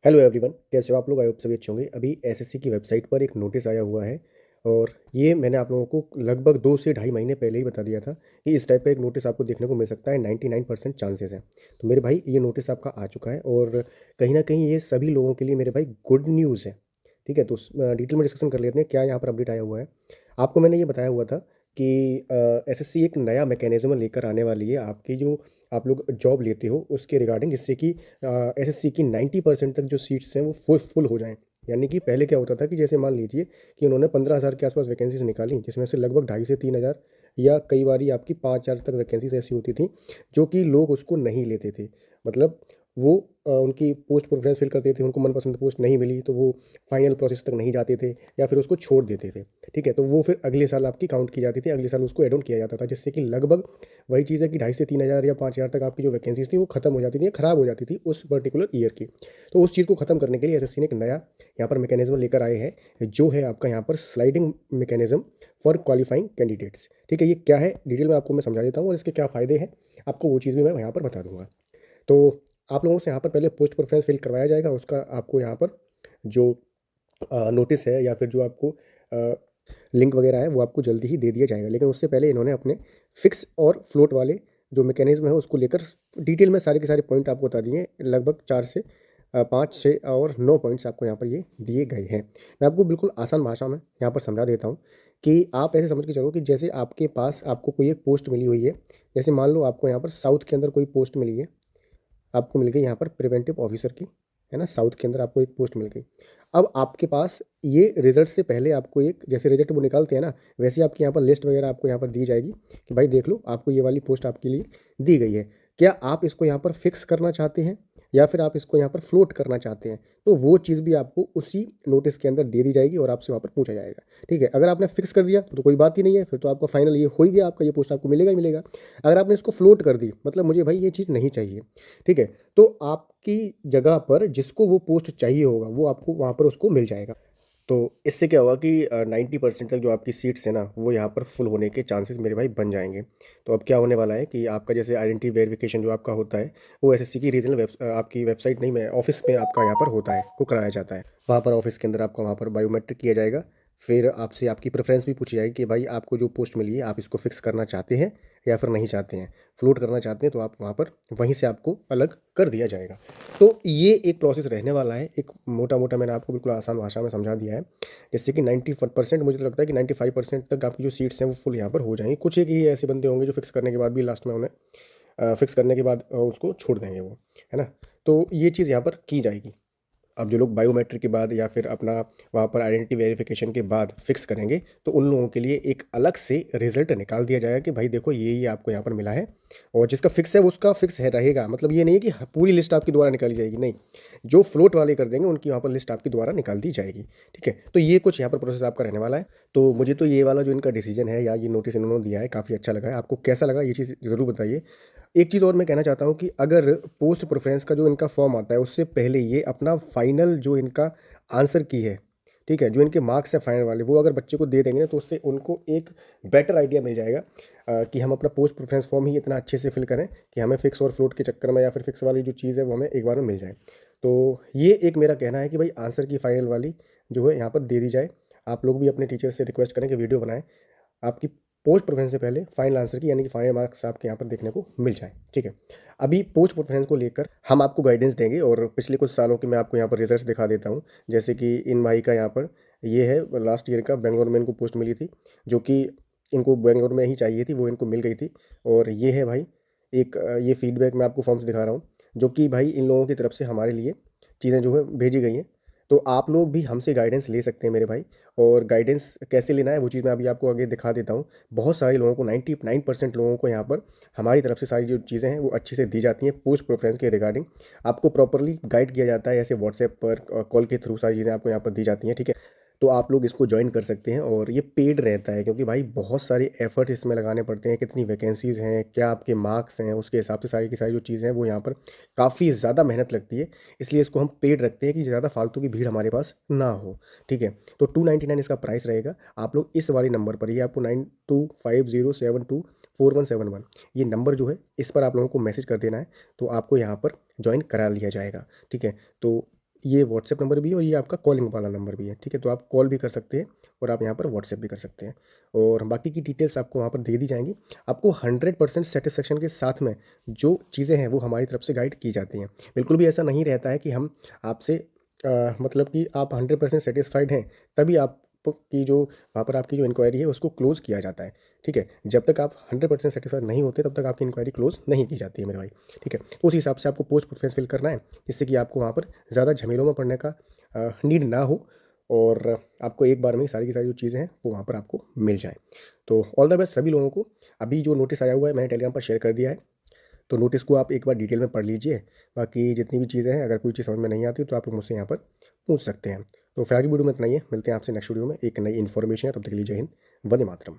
Hello everyone, कैसे हो आप लोग? आई होप सभी अच्छे होंगे। अभी एसएससी की वेबसाइट पर एक नोटिस आया हुआ है और ये मैंने आप लोगों को लगभग 2 से ढाई महीने पहले ही बता दिया था कि इस टाइप का एक नोटिस आपको देखने को मिल सकता है। 99% चांसेस है। तो मेरे भाई ये नोटिस आपका आ चुका है और कहीं न कहीं ये सभी लोगों के लिए मेरे भाई गुड न्यूज़ है। ठीक है? तो डिटेल में डिस्कशन कर लेते हैं क्या यहाँ पर अपडेट आया हुआ है। आपको मैंने ये बताया हुआ था कि एसएससी एक नया मैकेनिज़्म लेकर आने वाली है आपकी जो आप लोग जॉब लेते हो उसके रिगार्डिंग, जिससे कि एसएससी की 90% तक जो सीट्स हैं वो फुल फुल हो जाएँ। यानी कि पहले क्या होता था कि जैसे मान लीजिए कि उन्होंने 15,000 के आसपास वैकेंसीज़ निकाली, जिसमें से लगभग ढाई से 3,000 या कई बारी आपकी 5,000 तक वैकेंसीज़ ऐसी होती थी, जो कि लोग उसको नहीं लेते थे। मतलब वो उनकी पोस्ट प्रेफ़रेंस फ़िल करते थे, उनको मनपसंद पोस्ट नहीं मिली, तो वो फाइनल प्रोसेस तक नहीं जाते थे या फिर उसको छोड़ देते थे। ठीक है? तो वो फिर अगले साल आपकी काउंट की जाती थी, अगले साल उसको ऐड ऑन किया जाता था, जिससे कि लगभग वही चीज़ है कि ढाई से 3,000 या 5,000 तक आपकी जो वैकेंसीज़ थी वो खत्म हो जाती थी, खराब हो जाती थी उस पर्टिकुलर ईयर की। तो उस चीज़ को खत्म करने के लिए एसएससी ने एक नया यहाँ पर मैकेनिज़्म लेकर आए हैं, जो है आपका यहाँ पर sliding mechanism for qualifying candidates. ठीक है? ये क्या है डिटेल में आपको मैं समझा देता हूँ और इसके क्या फ़ायदे हैं, आपको वो चीज़ भी मैं यहाँ पर बता दूँगा। तो आप लोगों से यहाँ पर पहले पोस्ट प्रेफ़रेंस फ़िल करवाया जाएगा, उसका आपको यहाँ पर जो नोटिस है या फिर जो आपको लिंक वगैरह है वो आपको जल्दी ही दे दिया जाएगा। लेकिन उससे पहले इन्होंने अपने फिक्स और फ्लोट वाले जो मैकेनिज़्म है उसको लेकर डिटेल में सारे के सारे पॉइंट आपको बता दिए हैं। लगभग 4 से 5, 6 और 9 पॉइंट्स आपको यहाँ पर ये दिए गए हैं। मैं आपको बिल्कुल आसान भाषा में यहाँ पर समझा देता हूँ कि आप ऐसे समझ के चलो कि जैसे आपके पास आपको कोई एक पोस्ट मिली हुई है। जैसे मान लो आपको यहाँ पर साउथ के अंदर कोई पोस्ट मिली है। आपको मिल गई यहाँ पर प्रिवेंटिव ऑफिसर की, है ना? साउथ के अंदर आपको एक पोस्ट मिल गई। अब आपके पास ये रिज़ल्ट से पहले आपको एक जैसे रिज़ल्ट वो निकालते हैं ना, वैसे आपकी यहाँ पर लिस्ट वगैरह आपको यहाँ पर दी जाएगी कि भाई देख लो आपको ये वाली पोस्ट आपके लिए दी गई है। क्या आप इसको यहाँ पर फिक्स करना चाहते हैं या फिर आप इसको यहाँ पर फ्लोट करना चाहते हैं? तो वो चीज़ भी आपको उसी नोटिस के अंदर दे दी जाएगी और आपसे वहाँ पर पूछा जाएगा। ठीक है? अगर आपने फिक्स कर दिया तो कोई बात ही नहीं है, फिर तो आपका फाइनल ये हो ही गया, आपका ये पोस्ट आपको मिलेगा ही मिलेगा। अगर आपने इसको फ्लोट कर दी मतलब मुझे भाई ये चीज़ नहीं चाहिए। ठीक है? तो आपकी जगह पर जिसको वो पोस्ट चाहिए होगा, वो आपको वहाँ पर उसको मिल जाएगा। तो इससे क्या होगा कि 90% तक जो आपकी सीट्स हैं ना, वो यहाँ पर फुल होने के चांसेस मेरे भाई बन जाएँगे। तो अब क्या होने वाला है कि आपका जैसे आइडेंटिटी वेरिफिकेशन जो आपका होता है, वो एसएससी की रीजनल आपकी वेबसाइट नहीं, मैं ऑफ़िस में आपका यहाँ पर होता है, वो कराया जाता है। वहाँ पर ऑफ़िस के अंदर आपका वहाँ पर बायोमेट्रिक किया जाएगा। फिर आपसे आपकी प्रेफ़रेंस भी पूछी जाएगी कि भाई आपको जो पोस्ट मिली है, आप इसको फ़िक्स करना चाहते हैं या फिर नहीं चाहते हैं। फ्लोट करना चाहते हैं तो आप वहाँ पर वहीं से आपको अलग कर दिया जाएगा। तो ये एक प्रोसेस रहने वाला है। एक मोटा-मोटा मैंने आपको बिल्कुल आसान भाषा में समझा दिया है। जिससे कि 90% मुझे तो लगता है कि 95% तक आपकी जो सीट्स हैं वो फुल यहाँ पर हो जाएँगी। कुछ एक ही ऐसे बंदे होंगे जो फिक्स करने के बाद भी लास्ट में उन्हें फिक्स करने के बाद उसको छोड़ देंगे वो, है ना? तो ये चीज़ यहाँ पर की जाएगी। अब जो लोग बायोमेट्रिक के बाद या फिर अपना वहाँ पर आइडेंटिटी वेरिफिकेशन के बाद फिक्स करेंगे, तो उन लोगों के लिए एक अलग से रिज़ल्ट निकाल दिया जाएगा कि भाई देखो ये आपको यहाँ पर मिला है और जिसका फिक्स है उसका फिक्स है रहेगा। मतलब ये नहीं है कि पूरी लिस्ट आपकी दोबारा निकाली जाएगी, नहीं। जो फ्लोट वाले कर देंगे उनकी वहाँ पर लिस्ट आपकी दोबारा निकाल दी जाएगी, ठीक है? तो ये कुछ यहाँ पर प्रोसेस आपका रहने वाला है। तो मुझे तो ये वाला जो इनका डिसीजन है या ये नोटिस इन्होंने दिया है काफ़ी अच्छा लगा है। आपको कैसा लगा ये चीज़ ज़रूर बताइए। एक चीज़ और मैं कहना चाहता हूँ कि अगर पोस्ट प्रेफ़रेंस का जो इनका फॉर्म आता है, उससे पहले ये अपना फाइनल जो इनका आंसर की है, ठीक है? जो इनके मार्क्स हैं फाइनल वाले, वो अगर बच्चे को दे देंगे ना, तो उससे उनको एक बेटर आइडिया मिल जाएगा कि हम अपना पोस्ट प्रेफ़रेंस फॉर्म ही इतना अच्छे से फिल करें कि हमें फिक्स और फ्लोट के चक्कर में या फिर फिक्स वाली जो चीज़ है, वो हमें एक बार में मिल जाए। तो ये एक मेरा कहना है कि भाई आंसर की फाइनल वाली जो है यहाँ पर दे दी जाए। आप लोग भी अपने टीचर से रिक्वेस्ट करें कि वीडियो बनाएँ। आपकी पोस्ट प्रेफ़रेंस से पहले फाइनल आंसर की यानी कि फाइनल मार्क्स आपके यहाँ पर देखने को मिल जाए, ठीक है। अभी पोस्ट प्रेफ़रेंस को लेकर हम आपको गाइडेंस देंगे और पिछले कुछ सालों के मैं आपको यहाँ पर रिजल्ट्स दिखा देता हूँ। जैसे कि इन भाई का यहाँ पर ये है लास्ट ईयर का, बेंगलोर में इनको पोस्ट मिली थी, जो कि इनको बेंगलोर में ही चाहिए थी, वो इनको मिल गई थी। और ये है भाई एक ये फीडबैक मैं आपको फॉर्म से दिखा रहा हूँ, जो कि भाई इन लोगों की तरफ से हमारे लिए चीज़ें जो है भेजी गई हैं। तो आप लोग भी हमसे गाइडेंस ले सकते हैं मेरे भाई। और गाइडेंस कैसे लेना है वो चीज़ मैं अभी आपको आगे दिखा देता हूँ। बहुत सारे लोगों को 99% लोगों को यहाँ पर हमारी तरफ से सारी जो चीज़ें हैं वो अच्छे से दी जाती हैं पोस्ट प्रेफरेंस के रिगार्डिंग। आपको प्रॉपर्ली गाइड किया जाता है, ऐसे व्हाट्सएप पर कॉल के थ्रू सारी चीज़ें आपको यहाँ पर दी जाती हैं, ठीक है। तो आप लोग इसको ज्वाइन कर सकते हैं और ये पेड रहता है क्योंकि भाई बहुत सारे एफर्ट इसमें लगाने पड़ते हैं। कितनी वैकेंसीज़ हैं, क्या आपके मार्क्स हैं, उसके हिसाब से सारी की सारी जो चीज़ें हैं वो यहाँ पर काफ़ी ज़्यादा मेहनत लगती है। इसलिए इसको हम पेड रखते हैं कि ज़्यादा फालतू की भीड़ हमारे पास ना हो, ठीक है। तो 299 इसका प्राइस रहेगा। आप लोग इस वाले नंबर पर, ये आपको 9250724171 ये नंबर जो है इस पर आप लोगों को मैसेज कर देना है, तो आपको यहाँ पर ज्वाइन करा लिया जाएगा, ठीक है। तो ये व्हाट्सएप नंबर भी है और ये आपका कॉलिंग वाला नंबर भी है, ठीक है। तो आप कॉल भी कर सकते हैं और आप यहाँ पर व्हाट्सएप भी कर सकते हैं और बाकी की डिटेल्स आपको वहाँ पर दे दी जाएंगी। आपको 100% सेटिस्फेक्शन के साथ में जो चीज़ें हैं वो हमारी तरफ से गाइड की जाती हैं। बिल्कुल भी ऐसा नहीं रहता है कि हम आपसे मतलब कि आप 100% सेटिस्फाइड हैं तभी आप की जो वहाँ पर आपकी जो इंक्वायरी है उसको क्लोज़ किया जाता है, ठीक है। जब तक आप 100% सेटिस्फाइड नहीं होते तब तक आपकी इंक्वायरी क्लोज़ नहीं की जाती है मेरे भाई, ठीक है। तो उस हिसाब से आपको पोस्ट प्रेफरेंस फिल करना है जिससे कि आपको वहाँ पर ज़्यादा झमेलों में पड़ने का नीड ना हो और आपको एक बार में ही सारी की सारी जो चीज़ें हैं वो वहाँ पर आपको मिल जाएँ। तो ऑल द बेस्ट सभी लोगों को। अभी जो नोटिस आया हुआ है मैंने टेलीग्राम पर शेयर कर दिया है, तो नोटिस को आप एक बार डिटेल में पढ़ लीजिए। बाकी जितनी भी चीज़ें हैं अगर कोई चीज़ समझ में नहीं आती तो आप मुझसे यहाँ पर पूछ सकते हैं। तो फिलहाल की वीडियो में इतना ही है, मिलते हैं आपसे नेक्स्ट वीडियो में एक नई इन्फॉर्मेशन है। तब तक के लिए जय हिंद, वंदे मातरम।